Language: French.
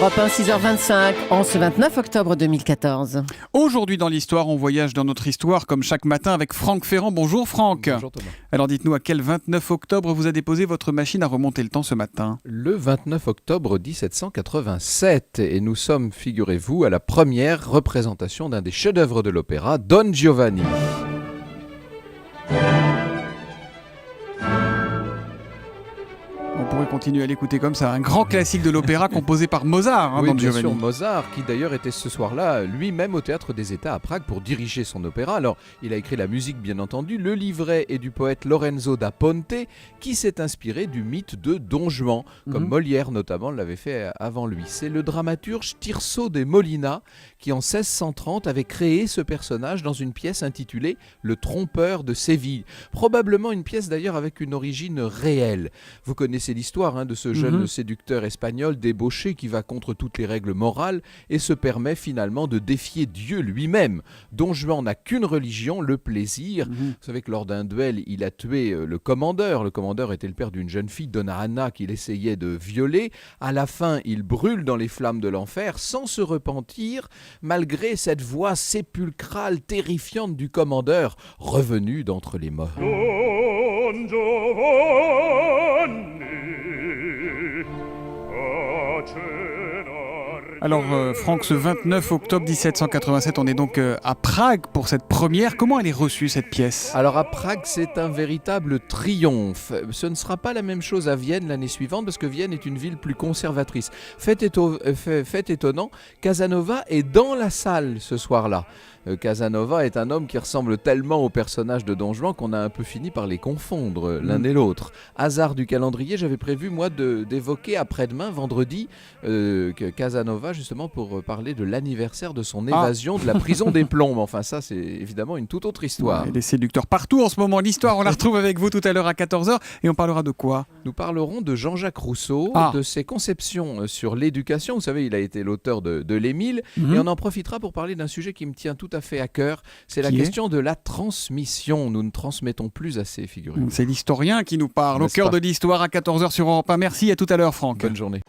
Europe 1, 6h25, en ce 29 octobre 2014. Aujourd'hui dans l'histoire, on voyage dans notre histoire comme chaque matin avec Franck Ferrand. Bonjour Franck. Bonjour Thomas. Alors dites-nous à quel 29 octobre vous a déposé votre machine à remonter le temps ce matin? Le 29 octobre 1787 et nous sommes, figurez-vous, à la première représentation d'un des chefs-d'œuvre de l'opéra, Don Giovanni. On pourrait continuer à l'écouter comme ça. Un grand classique de l'opéra composé par Mozart, Oui, Don bien Giovanni. sûr, Mozart, qui d'ailleurs était ce soir-là lui-même au Théâtre des États à Prague pour diriger son opéra. Alors, il a écrit la musique, bien entendu. Le livret est du poète Lorenzo da Ponte, qui s'est inspiré du mythe de Don Juan, comme Molière notamment l'avait fait avant lui. C'est le dramaturge Tirso de Molina qui, en 1630, avait créé ce personnage dans une pièce intitulée Le Trompeur de Séville. Probablement une pièce d'ailleurs avec une origine réelle. Vous connaissez l'histoire de ce jeune séducteur espagnol débauché qui va contre toutes les règles morales et se permet finalement de défier Dieu lui-même. Don Juan n'a qu'une religion, le plaisir. Vous savez que lors d'un duel, il a tué le commandeur. Le commandeur était le père d'une jeune fille, Donna Anna, qu'il essayait de violer. À la fin, il brûle dans les flammes de l'enfer sans se repentir, malgré cette voix sépulcrale terrifiante du commandeur, revenu d'entre les morts. Don Giovanni. Alors Franck, ce 29 octobre 1787, on est donc à Prague pour cette première. Comment elle est reçue cette pièce? Alors à Prague, c'est un véritable triomphe. Ce ne sera pas la même chose à Vienne l'année suivante parce que Vienne est une ville plus conservatrice. Fait étonnant, Casanova est dans la salle ce soir-là. Casanova est un homme qui ressemble tellement au personnage de Don Juan qu'on a un peu fini par les confondre l'un et l'autre. Hasard du calendrier, j'avais prévu moi d'évoquer après-demain, vendredi, Casanova justement pour parler de l'anniversaire de son évasion de la prison des plombs. Enfin ça c'est évidemment une toute autre histoire. Ouais, les séducteurs partout en ce moment. L'histoire, on la retrouve avec vous tout à l'heure à 14h et on parlera de quoi? Nous parlerons de Jean-Jacques Rousseau, de ses conceptions sur l'éducation. Vous savez, il a été l'auteur de l'Émile et on en profitera pour parler d'un sujet qui me tient tout à fait à cœur. C'est la question de la transmission. Nous ne transmettons plus assez, figurez-vous. C'est l'historien qui nous parle au cœur de l'histoire à 14h sur Europe 1. Merci, à tout à l'heure Franck. Bonne journée.